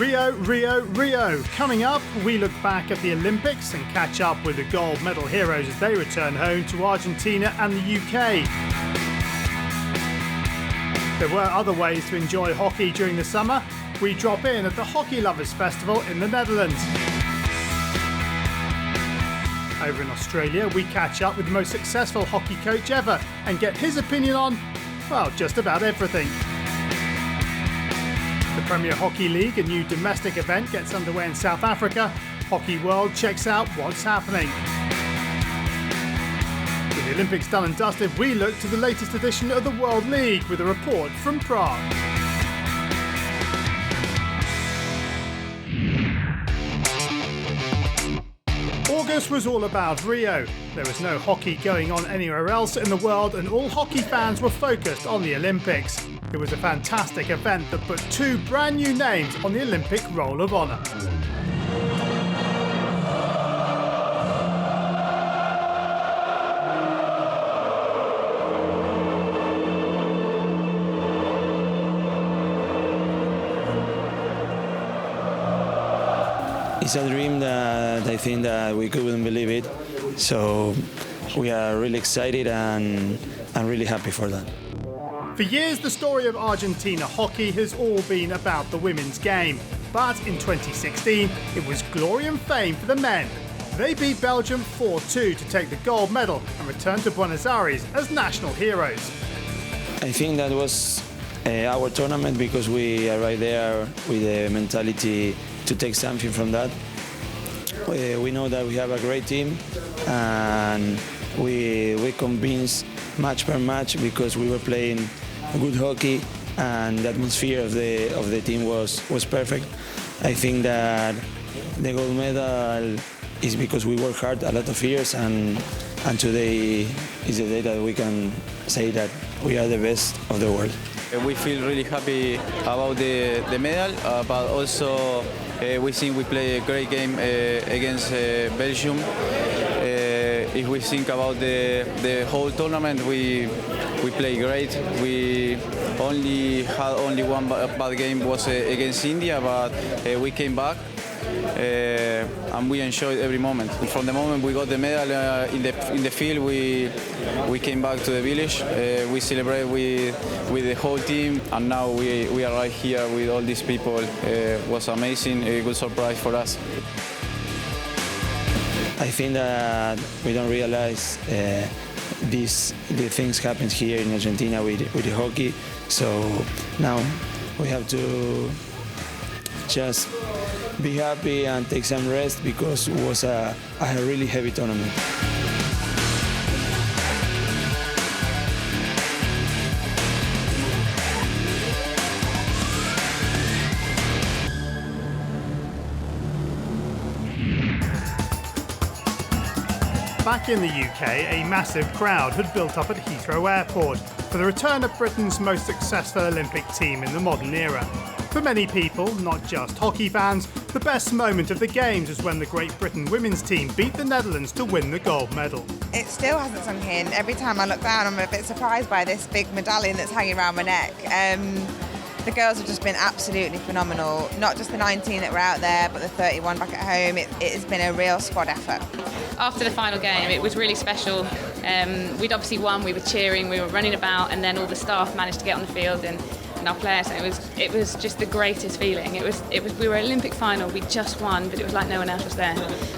Rio, Rio, Rio. Coming up, we look back at the Olympics and catch up with the gold medal heroes as they return home to Argentina and the UK. There were other ways to enjoy hockey during the summer. We drop in at the Hockey Lovers Festival in the Netherlands. Over in Australia, we catch up with the most successful hockey coach ever and get his opinion on, well, just about everything. The Premier Hockey League, a new domestic event, gets underway in South Africa. Hockey World checks out what's happening. With the Olympics done and dusted, we look to the latest edition of the World League with a report from Prague. August was all about Rio. There was no hockey going on anywhere else in the world, and all hockey fans were focused on the Olympics. It was a fantastic event that put two brand new names on the Olympic Roll of Honour. It's a dream that I think that we couldn't believe it. So we are really excited and really happy for that. For years, the story of Argentina hockey has all been about the women's game. But in 2016, it was glory and fame for the men. They beat Belgium 4-2 to take the gold medal and return to Buenos Aires as national heroes. I think that was our tournament because we arrived there with the mentality to take something from that. We know that we have a great team and we convinced match per match because we were playing good hockey and the atmosphere of the team was perfect. I think that the gold medal is because we worked hard a lot of years and today is the day that we can say that we are the best of the world. We feel really happy about the medal, but also we think we play a great game against Belgium. If we think about the whole tournament, we play great. We had one bad game was against India, but we came back and we enjoyed every moment. From the moment we got the medal in the field, we came back to the village. We celebrate with the whole team, and now we are right here with all these people. It was amazing, a good surprise for us. I think that we don't realize the things happen here in Argentina with the hockey. So now we have to just be happy and take some rest because it was a really heavy tournament. Back in the UK, a massive crowd had built up at Heathrow Airport for the return of Britain's most successful Olympic team in the modern era. For many people, not just hockey fans, the best moment of the Games is when the Great Britain women's team beat the Netherlands to win the gold medal. It still hasn't sunk in. Every time I look down, I'm a bit surprised by this big medallion that's hanging around my neck. The girls have just been absolutely phenomenal. Not just the 19 that were out there, but the 31 back at home. It has been a real squad effort. After the final game, it was really special. We'd obviously won, we were cheering, we were running about, and then all the staff managed to get on the field and our players, and it was just the greatest feeling. We were Olympic final, we just won, but it was like no one else was there,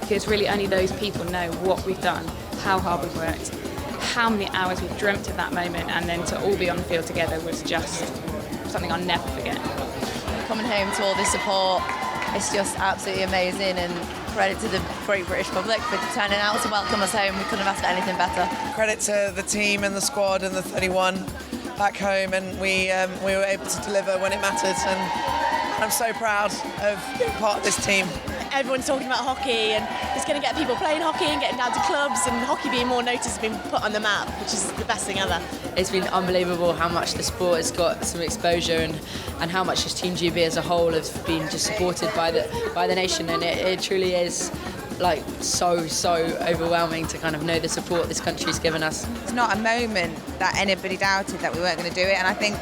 because really only those people know what we've done, how hard we've worked, how many hours we've dreamt of that moment, and then to all be on the field together was just something I'll never forget. Coming home to all the support, it's just absolutely amazing, and credit to the Great British public for turning out to welcome us home. We couldn't have asked for anything better. Credit to the team and the squad and the 31 back home, and we were able to deliver when it mattered, and I'm so proud of being part of this team. Everyone's talking about hockey, and it's going to get people playing hockey and getting down to clubs, and hockey being more noticed, being put on the map, which is the best thing ever. It's been unbelievable how much the sport has got some exposure and how much this Team GB as a whole has been just supported by the nation, and it truly is like so overwhelming to kind of know the support this country's given us. It's not a moment that anybody doubted that we weren't going to do it, and I think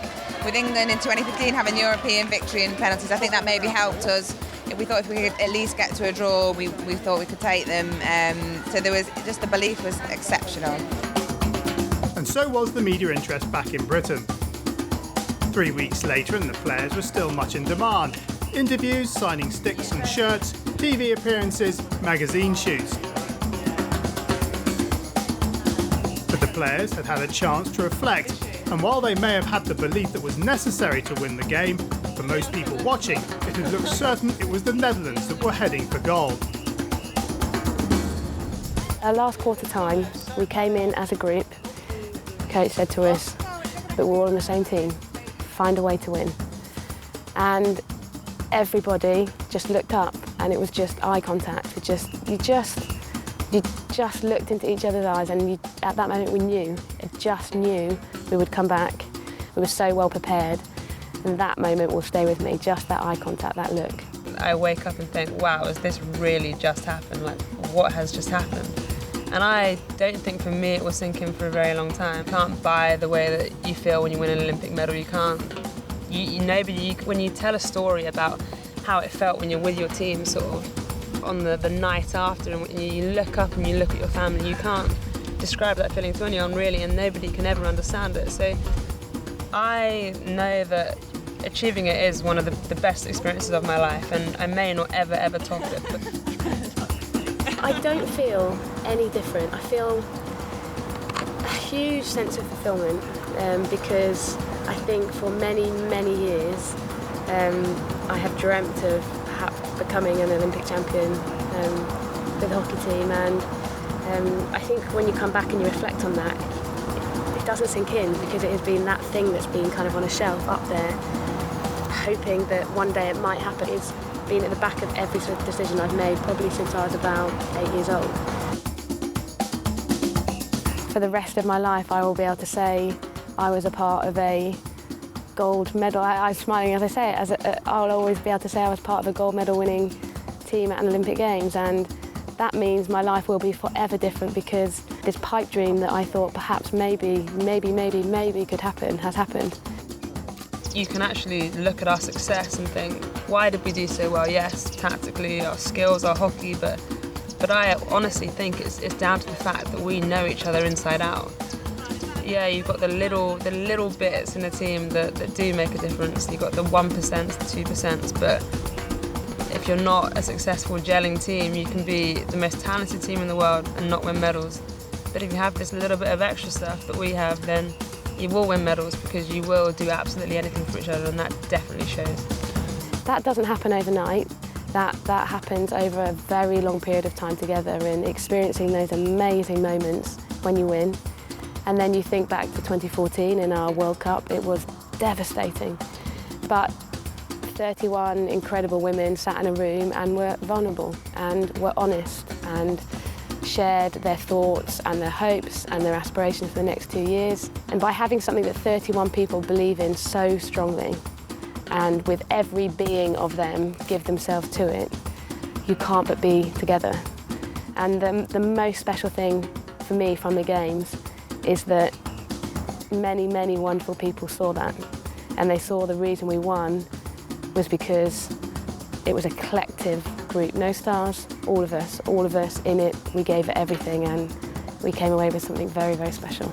with England in 2015 having European victory in penalties, I think that maybe helped us. We thought if we could at least get to a draw, we thought we could take them. So there was just, the belief was exceptional. And so was the media interest back in Britain. 3 weeks later and the players were still much in demand. Interviews, signing sticks and shirts, TV appearances, magazine shoots. But the players had had a chance to reflect, and while they may have had the belief that was necessary to win the game, for most people watching, it had looked certain it was the Netherlands that were heading for gold. Our last quarter time, we came in as a group. Coach said to us that we're all on the same team, find a way to win. And everybody just looked up, and it was just eye contact. You just looked into each other's eyes, and at that moment we just knew we would come back. We were so well prepared, and that moment will stay with me, just that eye contact, that look. I wake up and think, wow, has this really just happened? Like, what has just happened? And I don't think for me it will sink in for a very long time. You can't buy the way that you feel when you win an Olympic medal. You can't. When you tell a story about how it felt when you're with your team, sort of on the night after, and when you look up and you look at your family, you can't describe that feeling to anyone really, and nobody can ever understand it. So I know that achieving it is one of the best experiences of my life, and I may not ever top it. But I don't feel any different. I feel a huge sense of fulfilment because I think for many, many years I have dreamt of perhaps becoming an Olympic champion with the hockey team, and I think when you come back and you reflect on that, it doesn't sink in because it has been that thing that's been kind of on a shelf up there, hoping that one day it might happen. It's been at the back of every sort of decision I've made, probably since I was about 8 years old. For the rest of my life, I will be able to say I was a part of a gold medal. I'm smiling as I say it, I'll always be able to say I was part of a gold medal winning team at an Olympic Games, and that means my life will be forever different because this pipe dream that I thought perhaps maybe could happen has happened. you can actually look at our success and think, why did we do so well? Yes, tactically, our skills, our hockey, but I honestly think it's down to the fact that we know each other inside out. Yeah, you've got the little bits in a team that do make a difference. You've got the 1%, the 2%, but if you're not a successful gelling team, you can be the most talented team in the world and not win medals. But if you have this little bit of extra stuff that we have, then you will win medals because you will do absolutely anything for each other, and that definitely shows. That doesn't happen overnight. That happens over a very long period of time together and experiencing those amazing moments when you win. And then you think back to 2014 in our World Cup, it was devastating. But 31 incredible women sat in a room and were vulnerable and were honest and shared their thoughts and their hopes and their aspirations for the next 2 years. And by having something that 31 people believe in so strongly, and with every being of them give themselves to it, you can't but be together. And the most special thing for me from the Games is that many, many wonderful people saw that, and they saw the reason we won was because it was a collective group, no stars, all of us in it. We gave it everything, and we came away with something very, very special.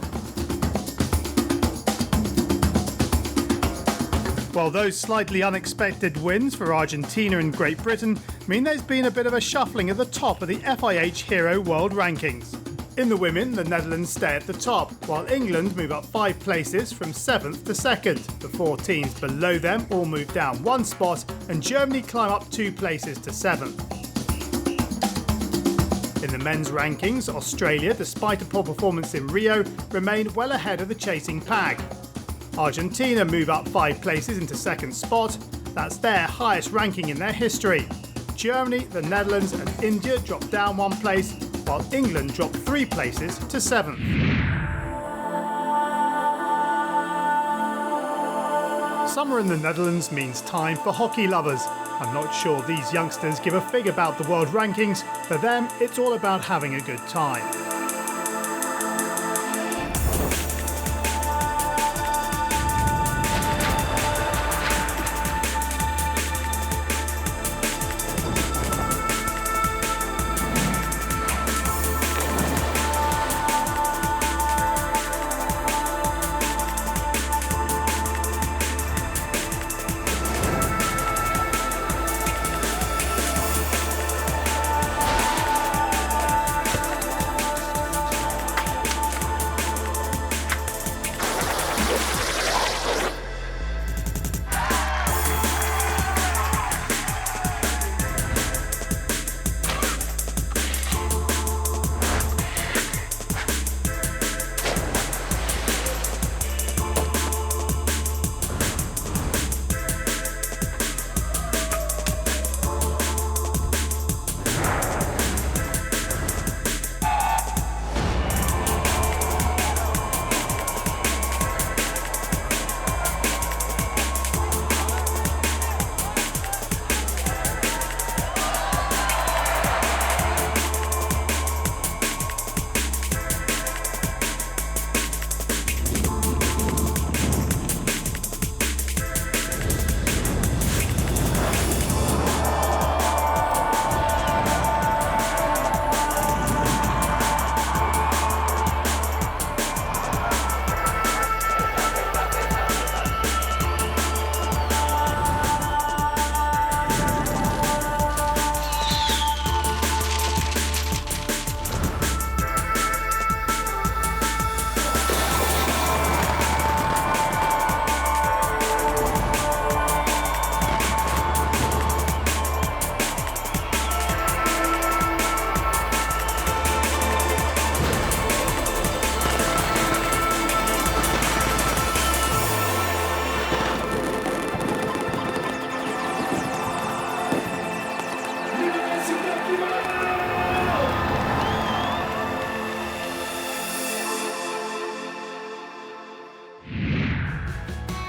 Well, those slightly unexpected wins for Argentina and Great Britain mean there's been a bit of a shuffling at the top of the FIH Hero World Rankings. In the women, the Netherlands stay at the top, while England move up 5 places from 7th to 2nd. The 4 teams below them all move down 1 spot, and Germany climb up 2 places to 7th. In the men's rankings, Australia, despite a poor performance in Rio, remain well ahead of the chasing pack. Argentina move up 5 places into 2nd spot. That's their highest ranking in their history. Germany, the Netherlands and India drop down 1 place, while England drop 3 places to 7th. Summer in the Netherlands means time for hockey lovers. I'm not sure these youngsters give a fig about the world rankings. For them, it's all about having a good time.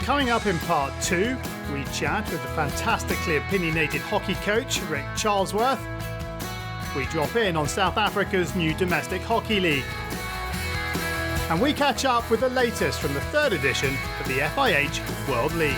Coming up in part 2, we chat with the fantastically opinionated hockey coach Rick Charlesworth. We drop in on South Africa's new domestic hockey league. And we catch up with the latest from the 3rd edition of the FIH World League.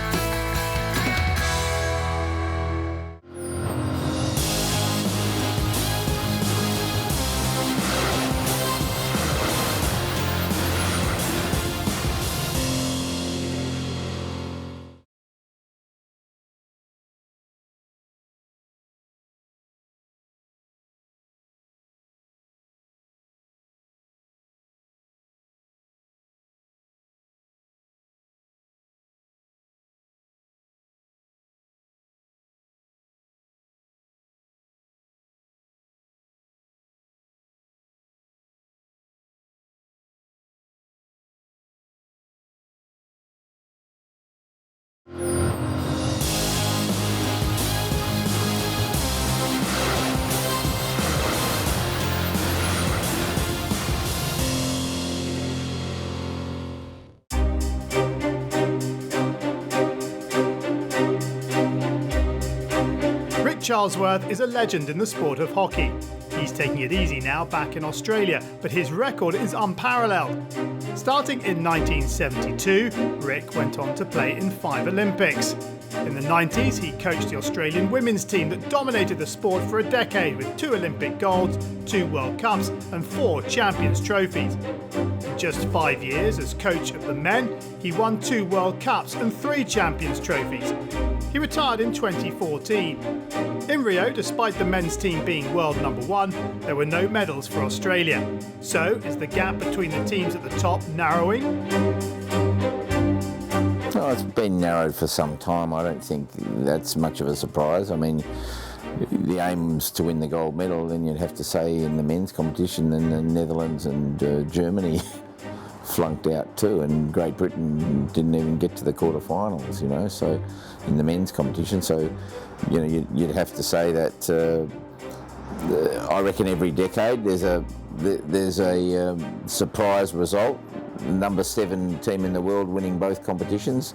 Charlesworth is a legend in the sport of hockey. He's taking it easy now back in Australia, but his record is unparalleled. Starting in 1972, Rick went on to play in 5 Olympics. In the 90s, he coached the Australian women's team that dominated the sport for a decade with 2 Olympic golds, 2 World Cups and 4 Champions trophies. In just 5 years as coach of the men, he won 2 World Cups and 3 Champions trophies. He retired in 2014. In Rio, despite the men's team being world number 1, there were no medals for Australia. So, is the gap between the teams at the top narrowing? Well, it's been narrowed for some time. I don't think that's much of a surprise. I mean, the aim's to win the gold medal, then you'd have to say in the men's competition, then the Netherlands and Germany flunked out too, and Great Britain didn't even get to the quarterfinals, you know, so in the men's competition. So, you know, you'd have to say that I reckon every decade there's a surprise result. Number 7 team in the world winning both competitions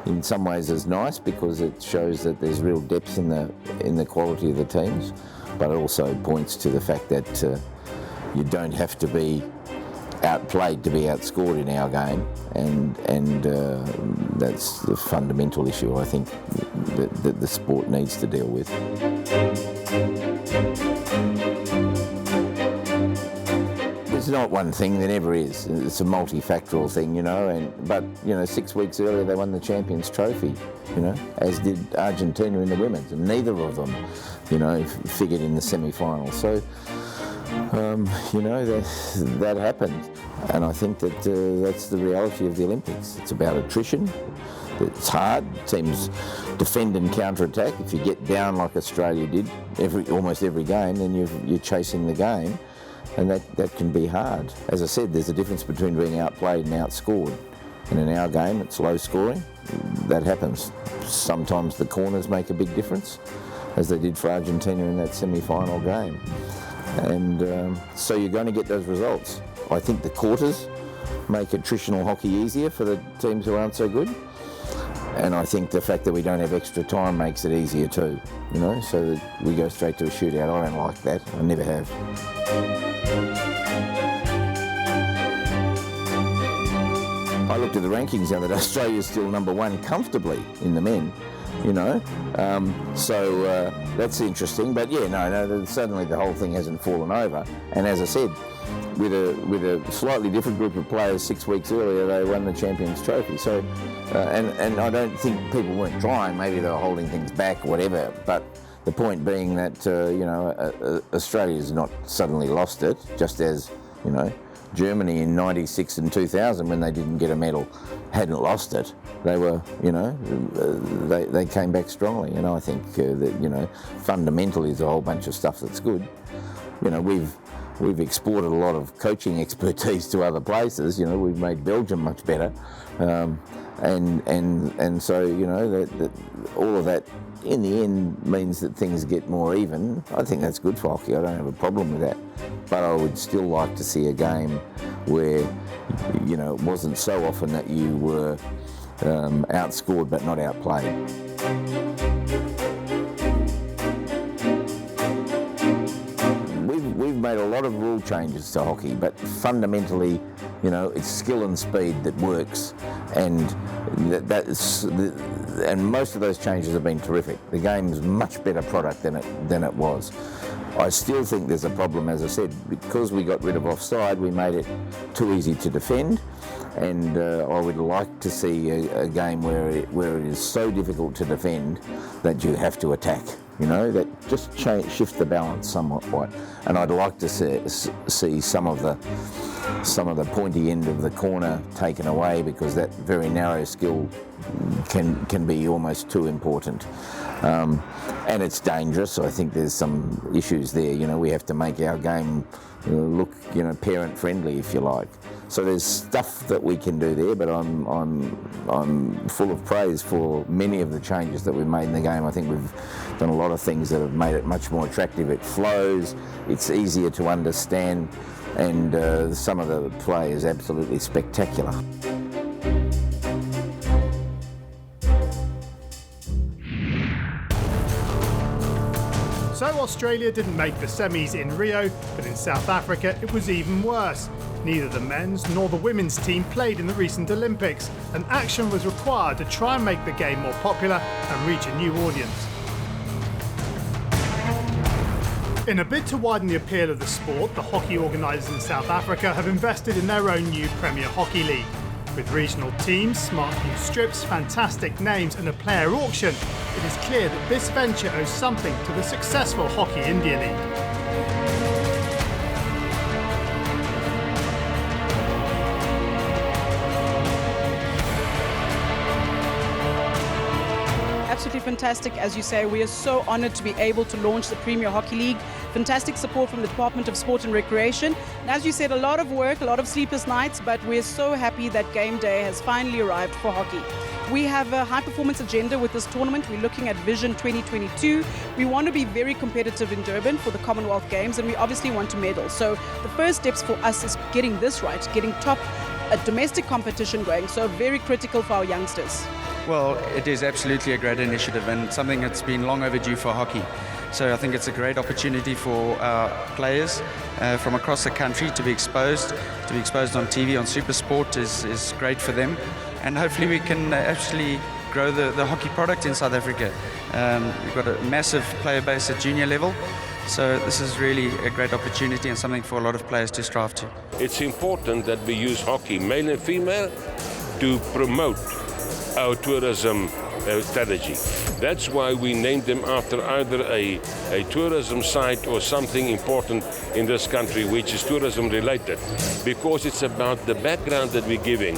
in some ways is nice because it shows that there's real depth in the quality of the teams, but it also points to the fact that you don't have to be outplayed to be outscored in our game, and that's the fundamental issue I think that the sport needs to deal with. It's not one thing, there never is. It's a multifactorial thing, you know, but you know, 6 weeks earlier they won the Champions Trophy, you know, as did Argentina in the women's, and neither of them, you know, figured in the semi-final. So you know, that happened, and I think that that's the reality of the Olympics. It's about attrition. It's hard. Teams defend and counter-attack. If you get down like Australia did almost every game, then you're chasing the game, and that can be hard. As I said, there's a difference between being outplayed and outscored. And in our game, it's low scoring. That happens. Sometimes the corners make a big difference, as they did for Argentina in that semi-final game. And so you're going to get those results. I think the quarters make attritional hockey easier for the teams who aren't so good. And I think the fact that we don't have extra time makes it easier too, you know, so that we go straight to a shootout. I don't like that. I never have. I looked at the rankings the other day. Australia's still number 1 comfortably in the men, you know. So that's interesting. But yeah, no, suddenly the whole thing hasn't fallen over. And as I said, with a slightly different group of players 6 weeks earlier, they won the Champions Trophy. So, and I don't think people weren't trying. Maybe they were holding things back, or whatever. But the point being that you know, Australia's not suddenly lost it, just as, you know, Germany in '96 and 2000, when they didn't get a medal, hadn't lost it. They were, you know, they came back strongly. And I think that, you know, fundamentally there's a whole bunch of stuff that's good. You know, we've exported a lot of coaching expertise to other places. You know, we've made Belgium much better, and so, you know, that all of that in the end means that things get more even. I think that's good for hockey. I don't have a problem with that, but I would still like to see a game where, you know, it wasn't so often that you were outscored but not outplayed. We've made a lot of rule changes to hockey, but fundamentally, you know, it's skill and speed that works, and and most of those changes have been terrific. The game's much better product than it was. I still think there's a problem, as I said, because we got rid of offside, we made it too easy to defend, and I would like to see a game where it is so difficult to defend that you have to attack. You know, that just shift the balance somewhat, and I'd like to see some of the pointy end of the corner taken away, because that very narrow skill can be almost too important, and it's dangerous. I think there's some issues there. You know, we have to make our game look, you know, parent friendly, if you like. So there's stuff that we can do there, but I'm full of praise for many of the changes that we've made in the game. I think we've done a lot of things that have made it much more attractive. It flows, it's easier to understand, and some of the play is absolutely spectacular. So Australia didn't make the semis in Rio, but in South Africa it was even worse. Neither the men's nor the women's team played in the recent Olympics, and action was required to try and make the game more popular and reach a new audience. In a bid to widen the appeal of the sport, the hockey organisers in South Africa have invested in their own new Premier Hockey League. With regional teams, smart new strips, fantastic names and a player auction, it is clear that this venture owes something to the successful Hockey India League. Absolutely fantastic, as you say. We are so honoured to be able to launch the Premier Hockey League. Fantastic support from the Department of Sport and Recreation. And as you said, a lot of work, a lot of sleepless nights, but we're so happy that game day has finally arrived for hockey. We have a high performance agenda with this tournament. We're looking at Vision 2022. We want to be very competitive in Durban for the Commonwealth Games, and we obviously want to medal. So the first steps for us is getting this right, getting a domestic competition going, so very critical for our youngsters. Well, it is absolutely a great initiative and something that's been long overdue for hockey. So I think it's a great opportunity for our players from across the country to be exposed on TV, on Super Sport is great for them. And hopefully we can actually grow the hockey product in South Africa. We've got a massive player base at junior level. So this is really a great opportunity and something for a lot of players to strive to. It's important that we use hockey, male and female, to promote our tourism strategy. That's why we named them after either a tourism site or something important in this country which is tourism related, because it's about the background that we're giving.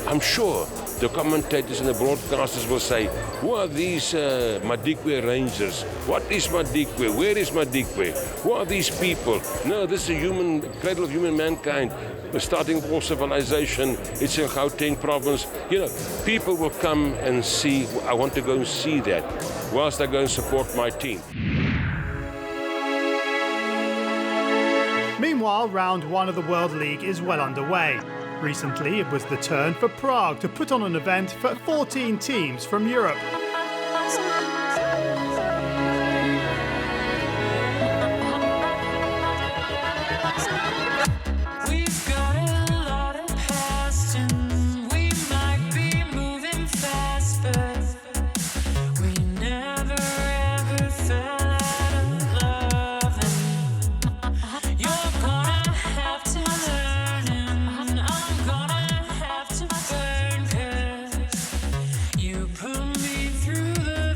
I'm sure the commentators and the broadcasters will say, who are these Madikwe Rangers? What is Madikwe? Where is Madikwe? Who are these people? No, this is a cradle of human mankind. We're starting with all civilization. It's in Gauteng province. You know, people will come and see. I want to go and see that whilst I go and support my team. Meanwhile, round one of the World League is well underway. Recently, it was the turn for Prague to put on an event for 14 teams from Europe. Put me through the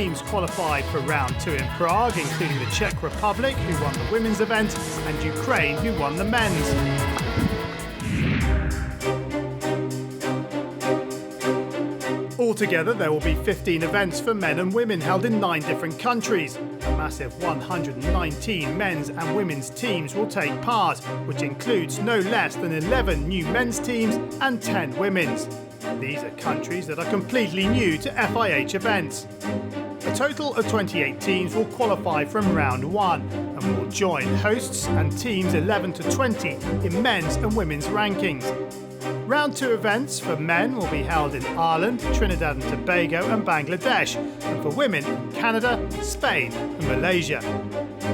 teams qualified for round 2 in Prague, including the Czech Republic, who won the women's event, and Ukraine, who won the men's. Altogether, there will be 15 events for men and women held in 9 different countries. A massive 119 men's and women's teams will take part, which includes no less than 11 new men's teams and 10 women's. These are countries that are completely new to FIH events. A total of 28 teams will qualify from round 1 and will join hosts and teams 11 to 20 in men's and women's rankings. Round 2 events for men will be held in Ireland, Trinidad and Tobago and Bangladesh, and for women in Canada, Spain and Malaysia.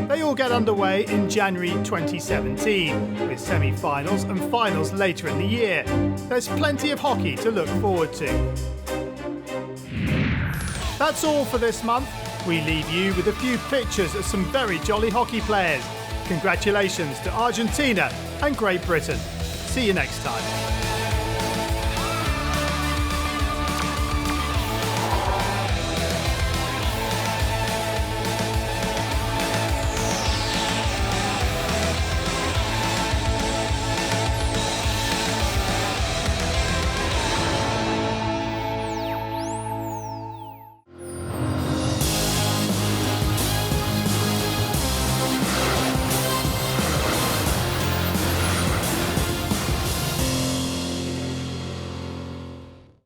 They all get underway in January 2017, with semi-finals and finals later in the year. There's plenty of hockey to look forward to. That's all for this month. We leave you with a few pictures of some very jolly hockey players. Congratulations to Argentina and Great Britain. See you next time.